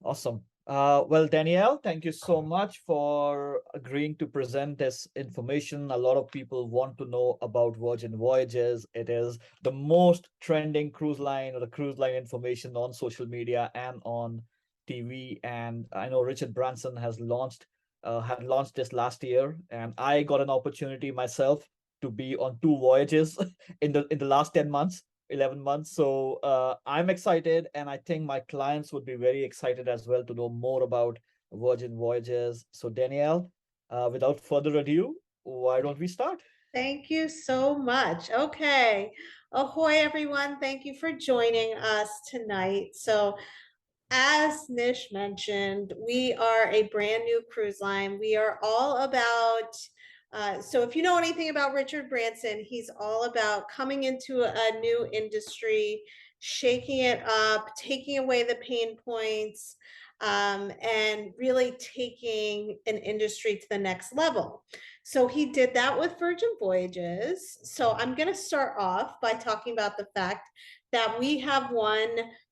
Awesome. Well, Danielle, thank you so much for agreeing to present this information. A lot of people want to know about Virgin Voyages. It is the most trending cruise line or the cruise line information on social media and on TV. And I know Richard Branson had launched this last year, and I got an opportunity myself to be on two voyages in the last 10 months. 11 months. So I'm excited, and I think my clients would be very excited as well to know more about Virgin Voyages. So, Danielle, without further ado, why don't we start? Thank you so much. Okay. Ahoy, everyone. Thank you for joining us tonight. So, as Nish mentioned, we are a brand new cruise line. We are all about, so if you know anything about Richard Branson, he's all about coming into a new industry, shaking it up, taking away the pain points, and really taking an industry to the next level. So he did that with Virgin Voyages. So I'm going to start off by talking about the fact that we have won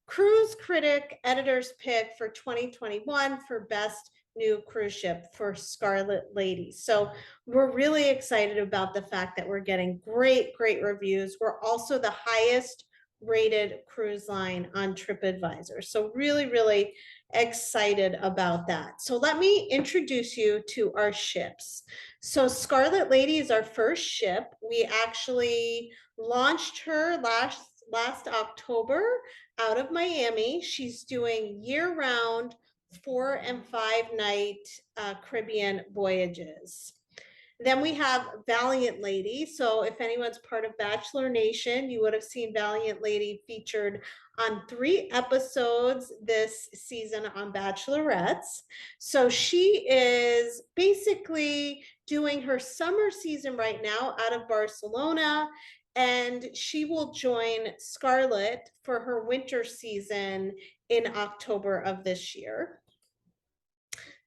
Cruise Critic Editor's Pick for 2021 for Best New Cruise Ship for Scarlet Lady. So we're really excited about the fact that we're getting great reviews. We're also the highest rated cruise line on TripAdvisor. So really excited about that. So let me introduce you to our ships. So Scarlet Lady is our first ship. We actually launched her last October out of Miami. She's doing year-round 4 and 5 night Caribbean voyages. Then we have Valiant Lady. So if anyone's part of Bachelor Nation, you would have seen Valiant Lady featured on 3 episodes this season on Bachelorettes. So she is basically doing her summer season right now out of Barcelona, and she will join Scarlet for her winter season in October of this year.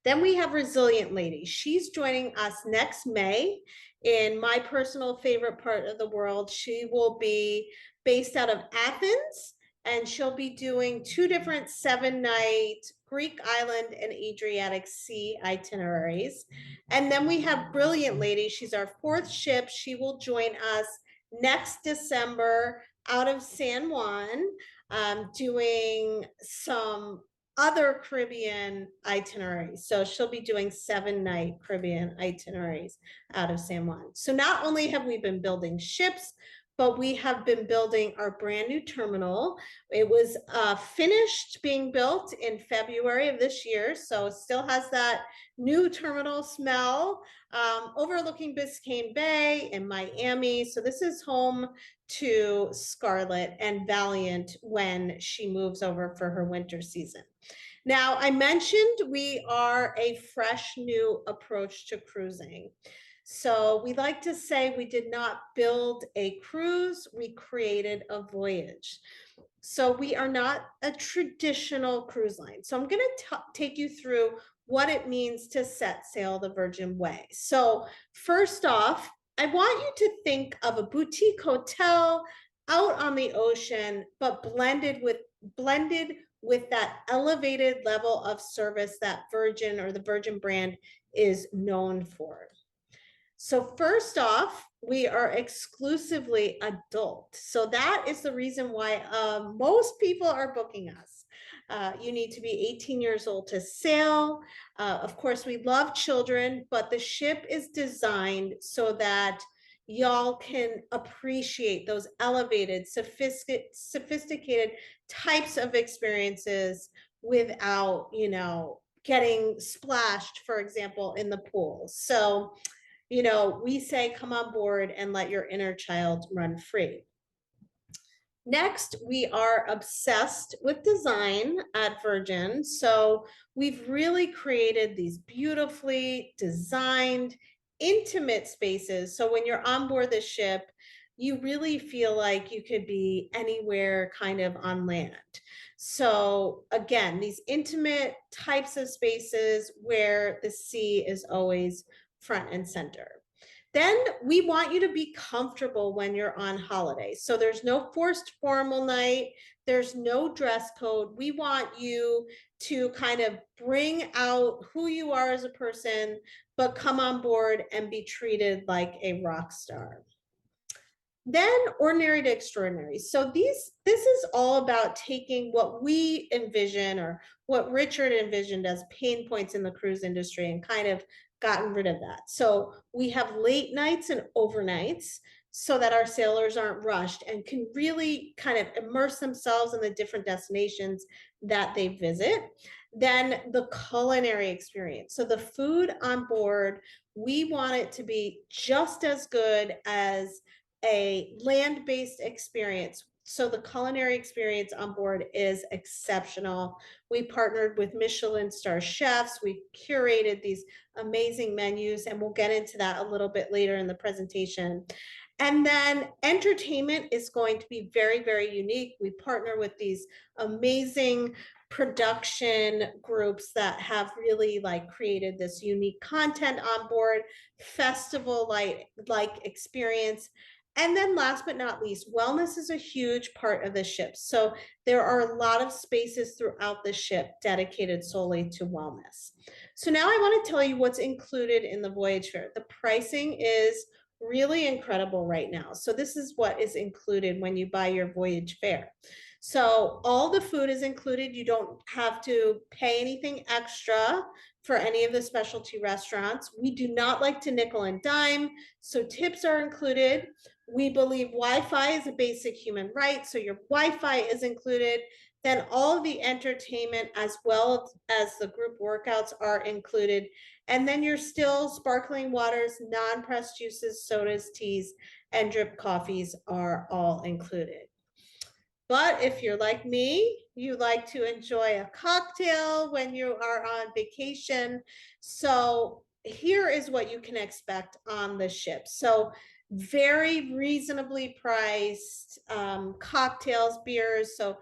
Then we have Resilient Lady. She's joining us next May in my personal favorite part of the world. She will be based out of Athens, and she'll be doing 2 different 7-night Greek island and Adriatic Sea itineraries. And then we have Brilliant Lady. She's our 4th ship. She will join us next December out of San Juan, doing some other Caribbean itineraries. So she'll be doing 7-night Caribbean itineraries out of San Juan. So not only have we been building ships, but we have been building our brand new terminal. It was finished being built in February of this year, so it still has that new terminal smell, overlooking Biscayne Bay in Miami. So this is home to Scarlet and Valiant when she moves over for her winter season. Now, I mentioned we are a fresh new approach to cruising. So we like to say we did not build a cruise, we created a voyage. So we are not a traditional cruise line. So I'm going to take you through what it means to set sail the Virgin Way. So first off, I want you to think of a boutique hotel out on the ocean, but blended with that elevated level of service that Virgin or the Virgin brand is known for. So first off, we are exclusively adult. So that is the reason why most people are booking us. You need to be 18 years old to sail. Of course, we love children, but the ship is designed so that y'all can appreciate those elevated, sophisticated types of experiences without, getting splashed, for example, in the pool. So, we say come on board and let your inner child run free. Next, we are obsessed with design at Virgin. So we've really created these beautifully designed, intimate spaces. So when you're on board the ship, you really feel like you could be anywhere kind of on land. So again, these intimate types of spaces where the sea is always front and center. Then we want you to be comfortable when you're on holiday. So there's no forced formal night. There's no dress code. We want you to kind of bring out who you are as a person, but come on board and be treated like a rock star. Then ordinary to extraordinary. So this is all about taking what we envision, or what Richard envisioned as pain points in the cruise industry, and kind of gotten rid of that. So we have late nights and overnights so that our sailors aren't rushed and can really kind of immerse themselves in the different destinations that they visit. Then the culinary experience. So the food on board, we want it to be just as good as a land-based experience. So the culinary experience on board is exceptional. We partnered with Michelin star chefs. We curated these amazing menus, and we'll get into that a little bit later in the presentation. And then entertainment is going to be very, very unique. We partner with these amazing production groups that have really like created this unique content on board, festival like experience. And then last but not least, wellness is a huge part of the ship. So there are a lot of spaces throughout the ship dedicated solely to wellness. So now I want to tell you what's included in the voyage fare. The pricing is really incredible right now. So this is what is included when you buy your voyage fare. So all the food is included. You don't have to pay anything extra for any of the specialty restaurants. We do not like to nickel and dime, so tips are included. We believe Wi-Fi is a basic human right, so your Wi-Fi is included. Then all of the entertainment as well as the group workouts are included. And then your still sparkling waters, non-pressed juices, sodas, teas, and drip coffees are all included. But if you're like me, you like to enjoy a cocktail when you are on vacation. So here is what you can expect on the ship. So very reasonably priced cocktails, beers. So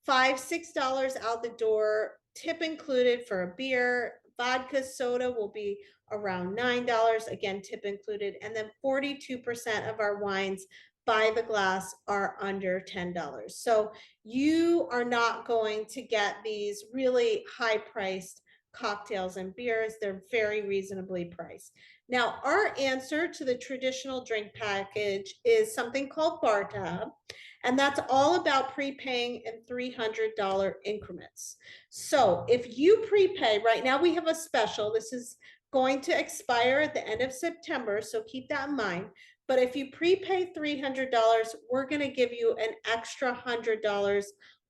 $5-6 out the door, tip included for a beer. Vodka soda will be around $9, again, tip included. And then 42% of our wines by the glass are under $10. So you are not going to get these really high priced cocktails and beers. They're very reasonably priced. Now, our answer to the traditional drink package is something called Bar Tab, and that's all about prepaying in $300 increments. So if you prepay, right now we have a special. This is going to expire at the end of September, so keep that in mind. But if you prepay $300, we're going to give you an extra $100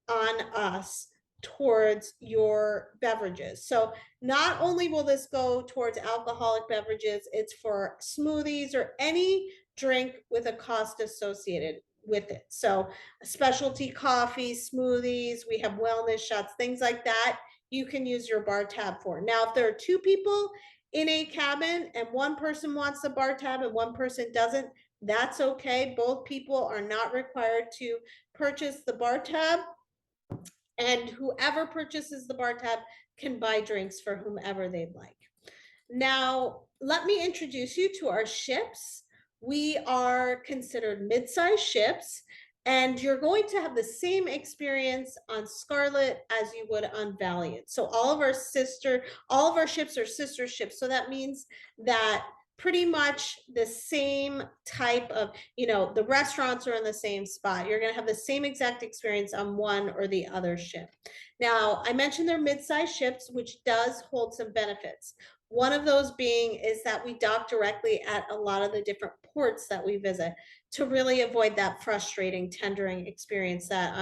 on us towards your beverages. So not only will this go towards alcoholic beverages, it's for smoothies or any drink with a cost associated with it. So specialty coffee, smoothies, we have wellness shots, things like that, you can use your bar tab for. Now, if there are two people in a cabin and one person wants the bar tab and one person doesn't, that's okay. Both people are not required to purchase the bar tab, and whoever purchases the bar tab can buy drinks for whomever they'd like. Now, let me introduce you to our ships. We are considered mid-sized ships, and you're going to have the same experience on Scarlet as you would on Valiant. So all of our ships are sister ships. So that means that pretty much the same type of, the restaurants are in the same spot. You're going to have the same exact experience on one or the other ship. Now, I mentioned they're mid-sized ships, which does hold some benefits. One of those being is that we dock directly at a lot of the different ports that we visit to really avoid that frustrating tendering experience that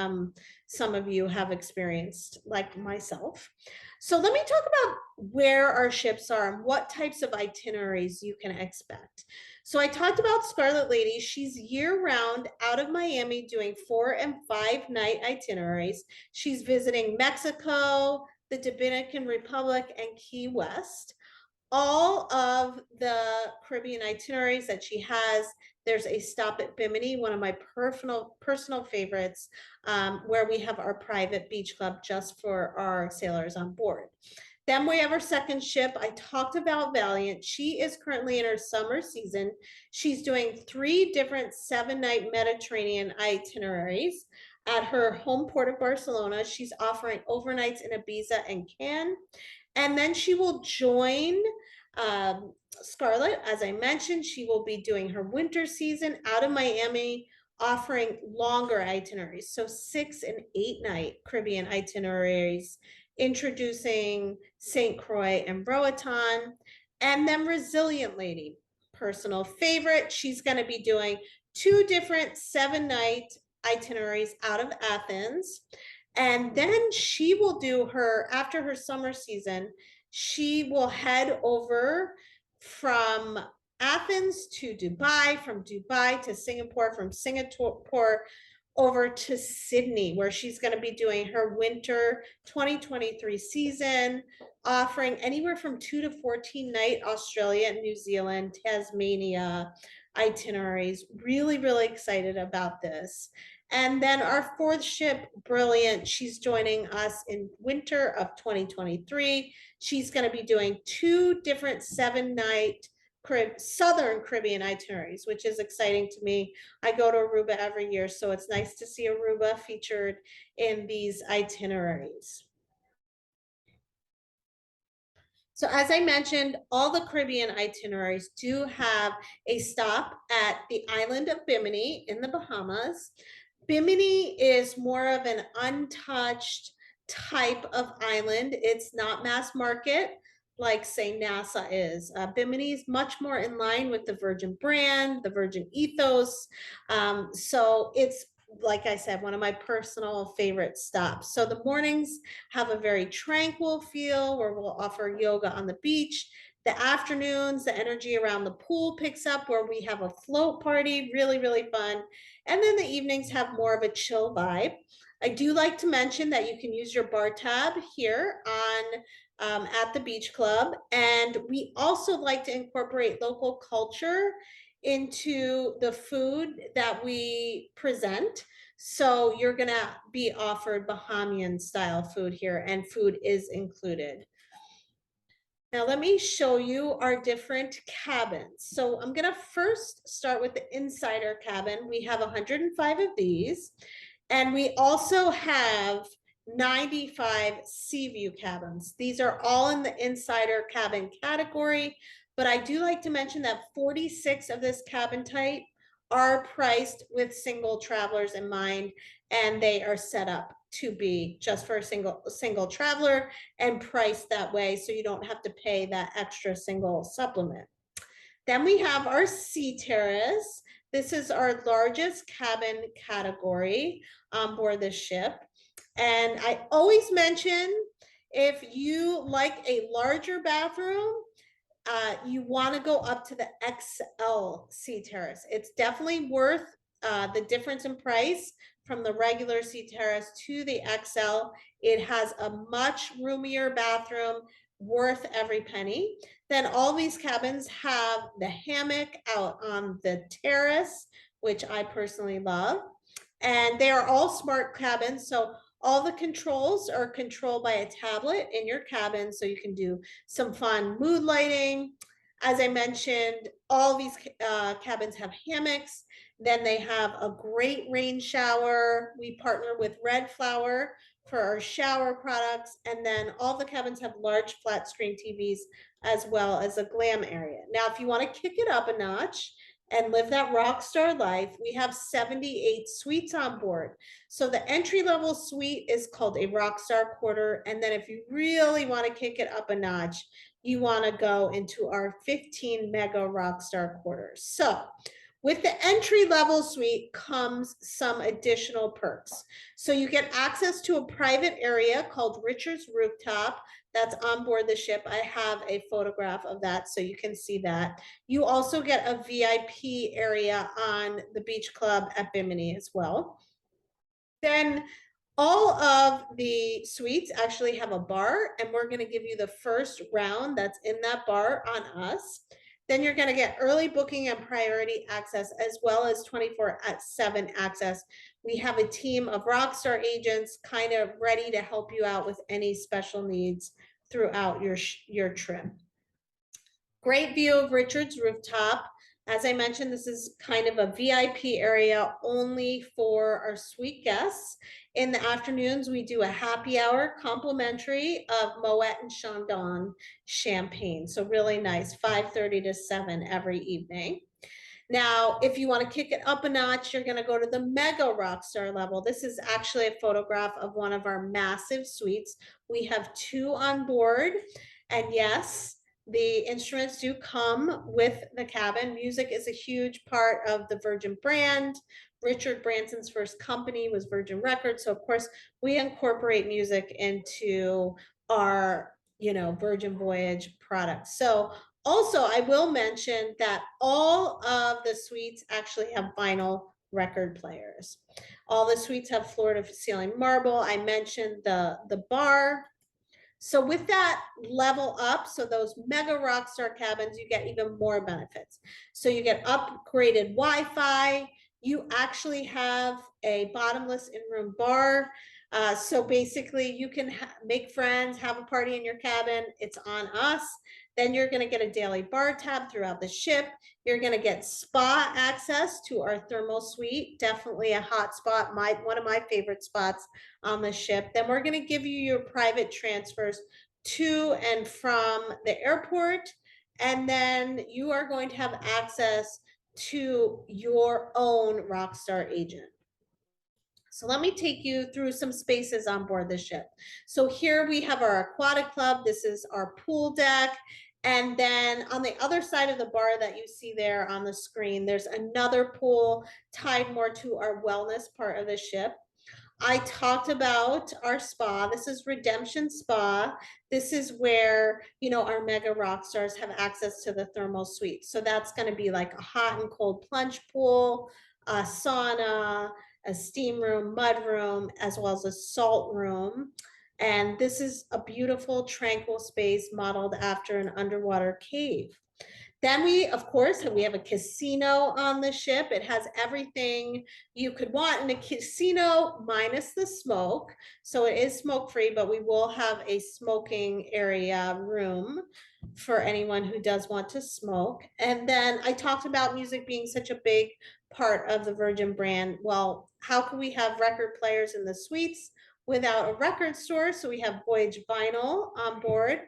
some of you have experienced, like myself. So let me talk about where our ships are and what types of itineraries you can expect. So I talked about Scarlet Lady. She's year-round out of Miami doing 4- and 5-night itineraries. She's visiting Mexico, the Dominican Republic, and Key West. All of the Caribbean itineraries that she has, there's a stop at Bimini, one of my personal favorites, where we have our private beach club just for our sailors on board. Then we have our second ship. I talked about Valiant. She is currently in her summer season. She's doing 3 different 7-night Mediterranean itineraries at her home port of Barcelona. She's offering overnights in Ibiza and Cannes. And then she will join Scarlett. As I mentioned, she will be doing her winter season out of Miami, offering longer itineraries. So 6 and 8-night Caribbean itineraries, introducing St. Croix and Roatan. And then Resilient Lady, personal favorite. She's going to be doing 2 different 7-night itineraries out of Athens. And then she will do her, after her summer season, she will head over from Athens to Dubai, from Dubai to Singapore, from Singapore over to Sydney, where she's going to be doing her winter 2023 season, offering anywhere from 2 to 14-night Australia and New Zealand, Tasmania itineraries. Really, really excited about this. And then our 4th ship, Brilliant, she's joining us in winter of 2023. She's going to be doing 2 different 7-night Southern Caribbean itineraries, which is exciting to me. I go to Aruba every year, so it's nice to see Aruba featured in these itineraries. So as I mentioned, all the Caribbean itineraries do have a stop at the island of Bimini in the Bahamas. Bimini is more of an untouched type of island. It's not mass market like, say, NASA is. Bimini is much more in line with the Virgin brand, the Virgin ethos. So it's, like I said, one of my personal favorite stops. So the mornings have a very tranquil feel where we'll offer yoga on the beach. The afternoons, the energy around the pool picks up where we have a float party, really, really fun. And then the evenings have more of a chill vibe. I do like to mention that you can use your bar tab here on at the beach club. And we also like to incorporate local culture into the food that we present. So you're gonna be offered Bahamian style food here, and food is included. Now let me show you our different cabins. So I'm gonna first start with the insider cabin. We have 105 of these, and we also have 95 sea view cabins. These are all in the insider cabin category, but I do like to mention that 46 of this cabin type are priced with single travelers in mind, and they are set up to be just for a single traveler and priced that way, so you don't have to pay that extra single supplement. Then we have our sea terrace. This is our largest cabin category on board the ship. And I always mention, if you like a larger bathroom, you want to go up to the XL sea terrace. It's definitely worth the difference in price from the regular sea terrace to the XL. It has a much roomier bathroom, worth every penny. Then all these cabins have the hammock out on the terrace, which I personally love. And they are all smart cabins, so all the controls are controlled by a tablet in your cabin, so you can do some fun mood lighting. As I mentioned, all these cabins have hammocks. Then they have a great rain shower. We partner with Red Flower for our shower products. And then all the cabins have large flat screen TVs as well as a glam area. Now, if you want to kick it up a notch and live that rock star life, we have 78 suites on board. So the entry-level suite is called a rock star quarter. And then if you really want to kick it up a notch, you want to go into our 15 mega rock star quarters. So with the entry-level suite comes some additional perks. So you get access to a private area called Richard's Rooftop that's on board the ship. I have a photograph of that so you can see that. You also get a VIP area on the beach club at Bimini as well. Then all of the suites actually have a bar, and we're going to give you the first round that's in that bar on us. Then you're going to get early booking and priority access, as well as 24/7 access. We have a team of Rockstar agents kind of ready to help you out with any special needs throughout your trip. Great view of Richard's rooftop. As I mentioned, this is kind of a VIP area only for our suite guests. In the afternoons, we do a happy hour complimentary of Moet and Chandon champagne. So really nice, 5:30 to 7 every evening. Now, if you want to kick it up a notch, you're going to go to the mega rockstar level. This is actually a photograph of one of our massive suites. We have 2 on board. And yes, the instruments do come with the cabin. Music is a huge part of the Virgin brand. Richard Branson's first company was Virgin Records. So of course we incorporate music into our, Virgin Voyage products. So also, I will mention that all of the suites actually have vinyl record players. All the suites have floor-to-ceiling marble. I mentioned the bar. So with that level up, so those mega rockstar cabins, you get even more benefits. So you get upgraded Wi-Fi. You actually have a bottomless in-room bar. So basically you can make friends, have a party in your cabin. It's on us. Then you're going to get a daily bar tab throughout the ship. You're going to get spa access to our thermal suite. Definitely a hot spot, one of my favorite spots on the ship. Then we're going to give you your private transfers to and from the airport. And then you are going to have access to your own Rockstar agent. So let me take you through some spaces on board the ship. So here we have our aquatic club. This is our pool deck. And then on the other side of the bar that you see there on the screen, there's another pool tied more to our wellness part of the ship. I talked about our spa. This is Redemption Spa. This is where, our mega rock stars have access to the thermal suite. So that's going to be like a hot and cold plunge pool, a sauna, a steam room, mud room, as well as a salt room. And this is a beautiful, tranquil space modeled after an underwater cave. Then we, of course, we have a casino on the ship. It has everything you could want in a casino minus the smoke. So it is smoke free, but we will have a smoking area room for anyone who does want to smoke. And then I talked about music being such a big part of the Virgin brand. Well, how can we have record players in the suites without a record store? So we have Voyage Vinyl on board.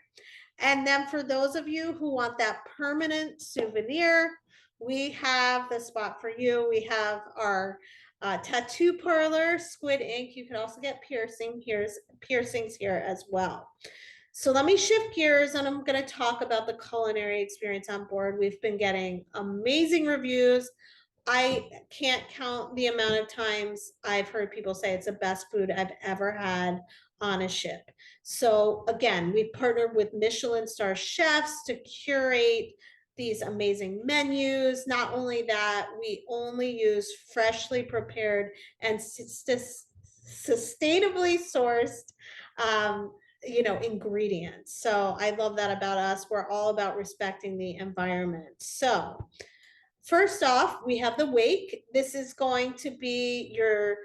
And then for those of you who want that permanent souvenir, we have the spot for you. We have our tattoo parlor, Squid Ink. You can also get piercings here as well. So let me shift gears and I'm going to talk about the culinary experience on board. We've been getting amazing reviews. I can't count the amount of times I've heard people say it's the best food I've ever had on a ship. So again, we've partnered with Michelin star chefs to curate these amazing menus. Not only that, we only use freshly prepared and sustainably sourced ingredients. So I love that about us. We're all about respecting the environment. So first off, we have the Wake. This is going to be your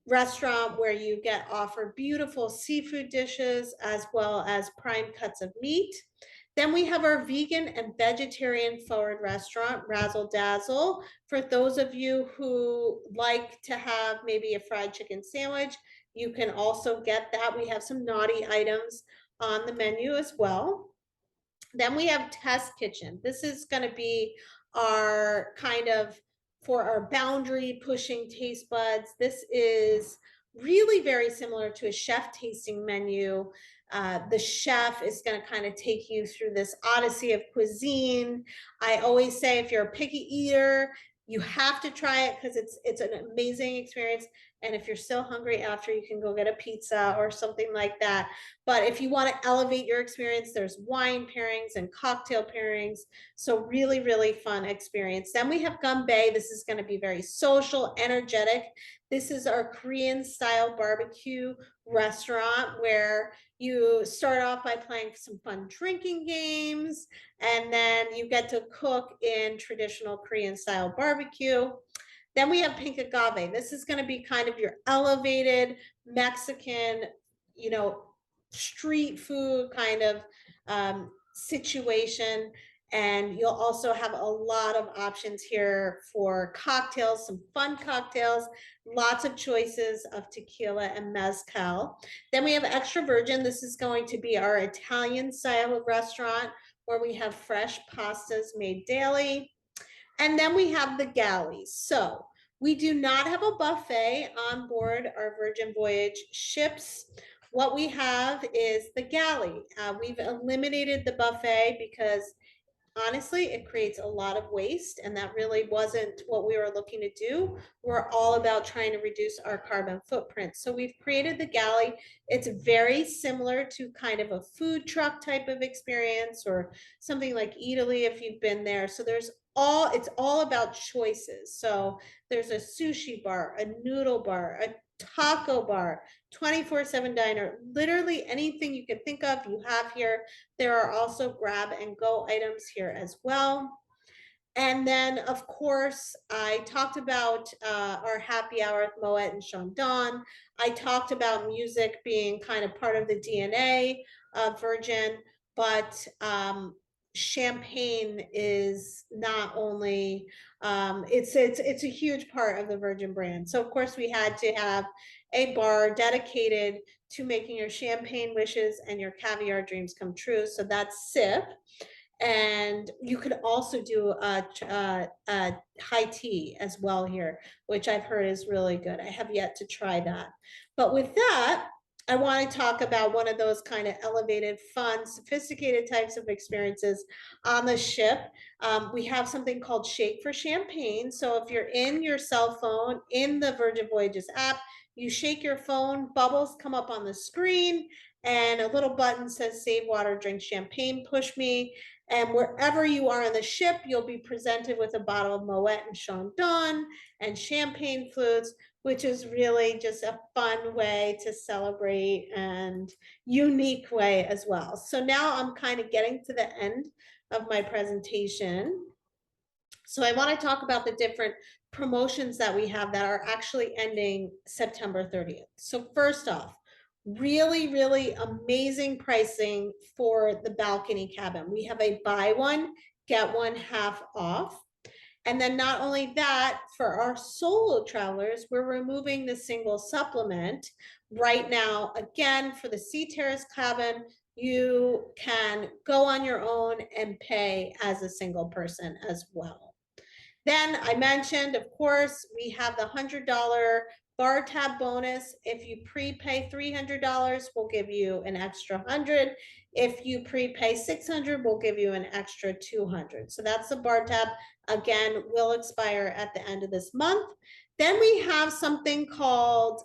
restaurant where you get offered beautiful seafood dishes as well as prime cuts of meat. Then we have our vegan and vegetarian forward restaurant, Razzle Dazzle. For those of you who like to have maybe a fried chicken sandwich, you can also get that. We have some naughty items on the menu as well. Then we have Test Kitchen. This is going to be our kind of for our boundary pushing taste buds. This is really very similar to a chef tasting menu. The chef is going to kind of take you through this odyssey of cuisine. I always say if you're a picky eater, you have to try it because it's an amazing experience. And if you're still hungry after, you can go get a pizza or something like that. But if you want to elevate your experience, there's wine pairings and cocktail pairings. So really, really fun experience. Then we have Gumbay. This is going to be very social, energetic. This is our Korean style barbecue restaurant where you start off by playing some fun drinking games, and then you get to cook in traditional Korean style barbecue. Then we have Pink Agave. This is going to be kind of your elevated Mexican, street food kind of situation. And you'll also have a lot of options here for cocktails, some fun cocktails, lots of choices of tequila and mezcal. Then we have extra virgin. This is going to be our Italian style of restaurant where we have fresh pastas made daily. And then we have the galleys. So we do not have a buffet on board our Virgin Voyage ships. What we have is the galley. We've eliminated the buffet because honestly, it creates a lot of waste, and that really wasn't what we were looking to do. We're all about trying to reduce our carbon footprint. So we've created the galley. It's very similar to kind of a food truck type of experience or something like Italy if you've been there. So it's all about choices. So there's a sushi bar, a noodle bar, a taco bar, 24/7 diner, literally anything you can think of, you have here. There are also grab and go items here as well. And then, of course, I talked about our happy hour with Moet and Chandon. I talked about music being kind of part of the DNA of Virgin, but champagne is not only it's a huge part of the Virgin brand. So of course we had to have a bar dedicated to making your champagne wishes and your caviar dreams come true. So that's Sip. And you could also do a high tea as well here, which I've heard is really good. I have yet to try that. But with that, I want to talk about one of those kind of elevated, fun, sophisticated types of experiences on the ship. We have something called Shake for Champagne. So if you're in your cell phone, in the Virgin Voyages app, you shake your phone, bubbles come up on the screen, and a little button says save water, drink champagne, push me. And wherever you are on the ship, you'll be presented with a bottle of Moet and Chandon and champagne flutes, which is really just a fun way to celebrate and unique way as well. So now I'm kind of getting to the end of my presentation. So I want to talk about the different promotions that we have that are actually ending September 30th. So first off, really amazing pricing for the balcony cabin. We have a buy one, get one half off. And then not only that, for our solo travelers, we're removing the single supplement. Right now, again, for the Sea Terrace cabin, you can go on your own and pay as a single person as well. Then I mentioned, of course, we have the $100 bar tab bonus. If you prepay $300, we'll give you an extra 100. If you prepay 600, we'll give you an extra 200. So that's the bar tab. Again, will expire at the end of this month. Then we have something called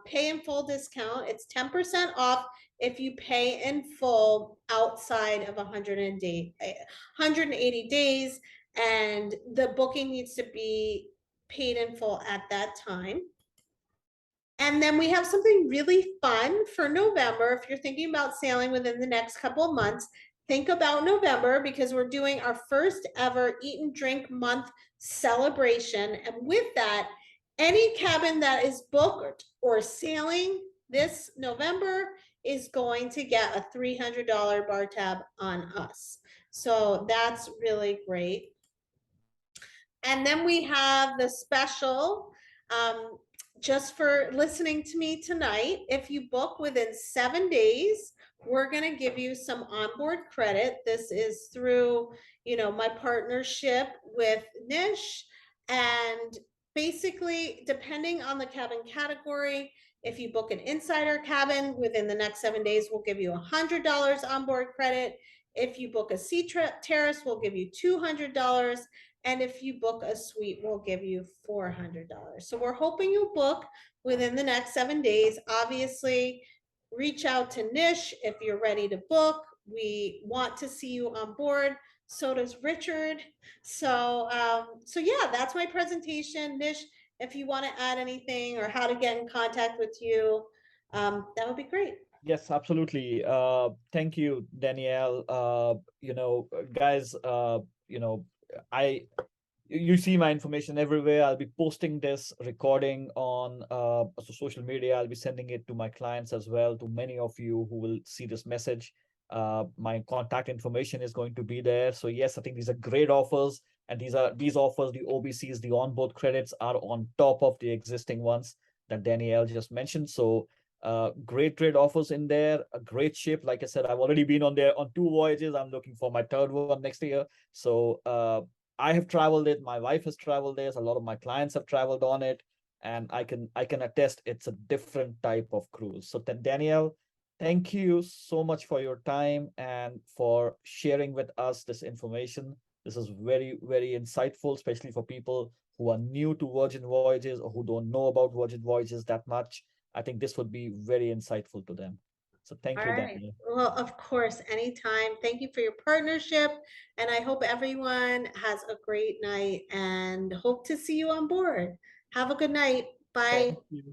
pay in full discount. It's 10% off if you pay in full outside of 180 days. And the booking needs to be paid in full at that time. And then we have something really fun for November. If you're thinking about sailing within the next couple of months, think about November because we're doing our first ever Eat and Drink Month celebration. And with that, any cabin that is booked or sailing this November is going to get a $300 bar tab on us. So that's really great. And then we have the special, just for listening to me tonight, if you book within 7 days, we're going to give you some onboard credit. This is through, my partnership with Nish. And basically, depending on the cabin category, if you book an insider cabin within the next 7 days, we'll give you $100 onboard credit. If you book a Sea Terrace, we'll give you $200. And if you book a suite, we'll give you $400. So we're hoping you'll book within the next 7 days. Obviously, reach out to Nish if you're ready to book. We want to see you on board. So does Richard. So yeah, that's my presentation. Nish, if you want to add anything or how to get in contact with you, that would be great. Yes, absolutely. Thank you, Danielle. Guys, I you see my information everywhere. I'll be posting this recording on social media. I'll be sending it to my clients as well, to many of you who will see this message. My contact information is going to be there. So yes, I think these are great offers, and these offers, the OBCs, the onboard credits are on top of the existing ones that Danielle just mentioned. So great trade offers in there, a great ship. Like I said, I've already been on there on 2 voyages. I'm looking for my third one next year. So I have traveled it. My wife has traveled this. A lot of my clients have traveled on it, and I can attest it's a different type of cruise. So Danielle, thank you so much for your time and for sharing with us this information. This is very, very insightful, especially for people who are new to Virgin Voyages or who don't know about Virgin Voyages that much. I think this would be very insightful to them. So thank All you, right. Danielle. Well, of course, anytime. Thank you for your partnership. And I hope everyone has a great night and hope to see you on board. Have a good night. Bye. Thank you.